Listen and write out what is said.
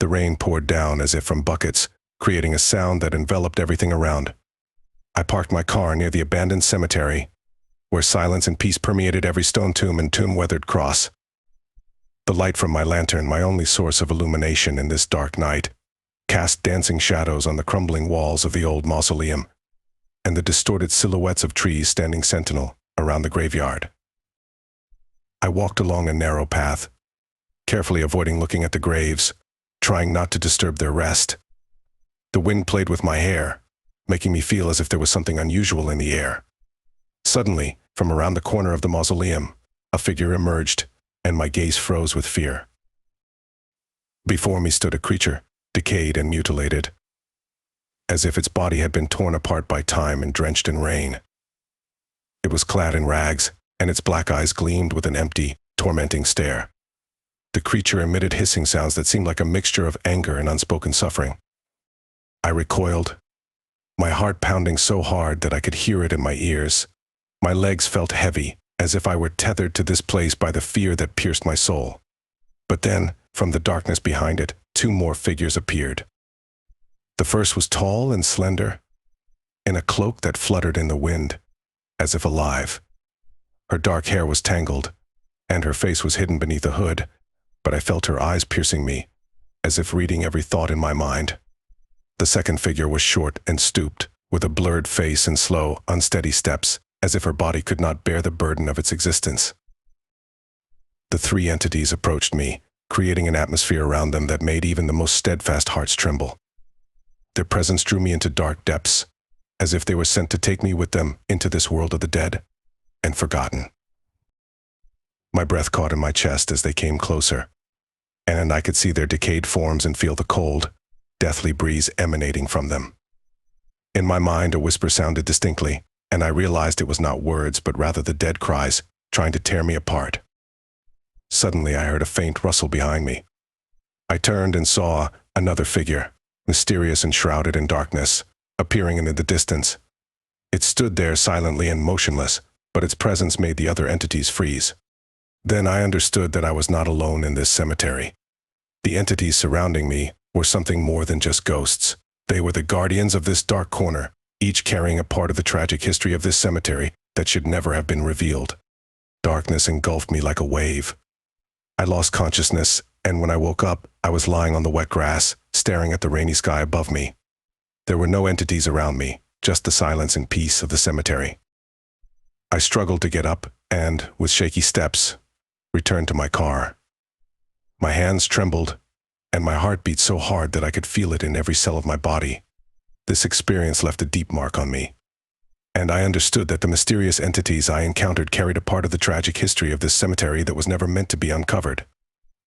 The rain poured down as if from buckets, creating a sound that enveloped everything around. I parked my car near the abandoned cemetery, where silence and peace permeated every stone tomb and tomb-weathered cross. The light from my lantern, my only source of illumination in this dark night, cast dancing shadows on the crumbling walls of the old mausoleum and the distorted silhouettes of trees standing sentinel around the graveyard. I walked along a narrow path, carefully avoiding looking at the graves, trying not to disturb their rest. The wind played with my hair, making me feel as if there was something unusual in the air. Suddenly, from around the corner of the mausoleum, a figure emerged, and my gaze froze with fear. Before me stood a creature, decayed and mutilated, as if its body had been torn apart by time and drenched in rain. It was clad in rags, and its black eyes gleamed with an empty, tormenting stare. The creature emitted hissing sounds that seemed like a mixture of anger and unspoken suffering. I recoiled, my heart pounding so hard that I could hear it in my ears. My legs felt heavy, as if I were tethered to this place by the fear that pierced my soul. But then, from the darkness behind it, two more figures appeared. The first was tall and slender, in a cloak that fluttered in the wind, as if alive. Her dark hair was tangled, and her face was hidden beneath a hood, but I felt her eyes piercing me, as if reading every thought in my mind. The second figure was short and stooped, with a blurred face and slow, unsteady steps, as if her body could not bear the burden of its existence. The three entities approached me, creating an atmosphere around them that made even the most steadfast hearts tremble. Their presence drew me into dark depths, as if they were sent to take me with them into this world of the dead and forgotten. My breath caught in my chest as they came closer, and I could see their decayed forms and feel the cold, deathly breeze emanating from them. In my mind, a whisper sounded distinctly, and I realized it was not words, but rather the dead cries trying to tear me apart. Suddenly, I heard a faint rustle behind me. I turned and saw another figure, mysterious and shrouded in darkness, appearing in the distance. It stood there silently and motionless, but its presence made the other entities freeze. Then I understood that I was not alone in this cemetery. The entities surrounding me were something more than just ghosts. They were the guardians of this dark corner, each carrying a part of the tragic history of this cemetery that should never have been revealed. Darkness engulfed me like a wave. I lost consciousness, and when I woke up, I was lying on the wet grass, staring at the rainy sky above me. There were no entities around me, just the silence and peace of the cemetery. I struggled to get up and, with shaky steps, returned to my car. My hands trembled, and my heart beat so hard that I could feel it in every cell of my body. This experience left a deep mark on me, and I understood that the mysterious entities I encountered carried a part of the tragic history of this cemetery that was never meant to be uncovered.